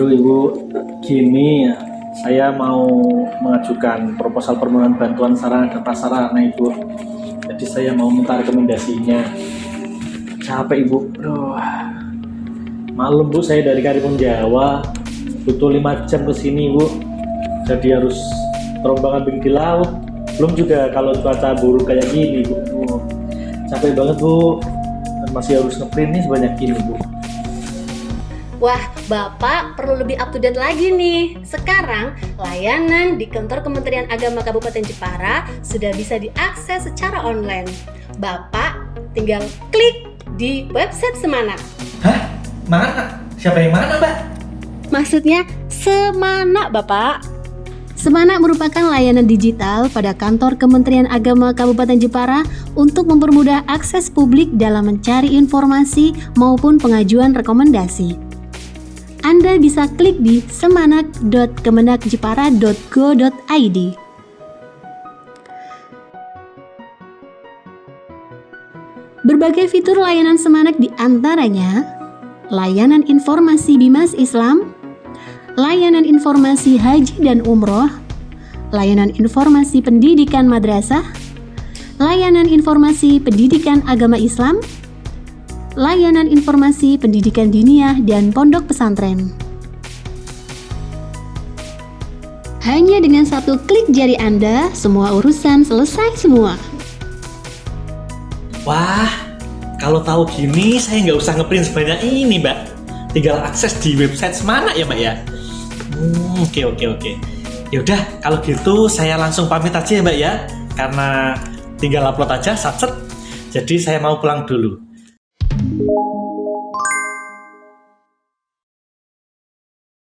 Aduh Ibu, gini ya, saya mau mengajukan proposal permohonan bantuan sarana dan prasarana Ibu. Jadi saya mau minta rekomendasinya. Capek Ibu, aduh. Malum Bu, saya dari Karimun Jawa, butuh 5 jam ke sini Bu. Jadi harus terombangan di laut. Belum juga kalau cuaca buruk kayak gini Bu. Aduh, capek banget Bu. Dan masih harus ngeprint nih sebanyak ini Bu. Wah, Bapak perlu lebih up to date lagi nih. Sekarang, layanan di kantor Kementerian Agama Kabupaten Jepara sudah bisa diakses secara online. Bapak tinggal klik di website Semanak. Hah? Mana? Siapa yang mana, Mbak? Maksudnya Semanak, Bapak. Semanak merupakan layanan digital pada kantor Kementerian Agama Kabupaten Jepara untuk mempermudah akses publik dalam mencari informasi maupun pengajuan rekomendasi. Anda bisa klik di semanak.kemendakjepara.go.id. Berbagai fitur layanan Semanak diantaranya layanan informasi Bimas Islam, layanan informasi haji dan umroh, layanan informasi pendidikan madrasah, layanan informasi pendidikan agama Islam, layanan informasi pendidikan diniyah dan pondok pesantren. Hanya dengan satu klik jari Anda, semua urusan selesai semua. Wah, kalau tahu gini saya nggak usah ngeprint sebanyak ini, Mbak. Tinggal akses di website Semanak ya, Mbak ya. Oke. Yaudah, kalau gitu saya langsung pamit aja ya, Mbak ya. Karena tinggal upload aja, satset. Jadi saya mau pulang dulu.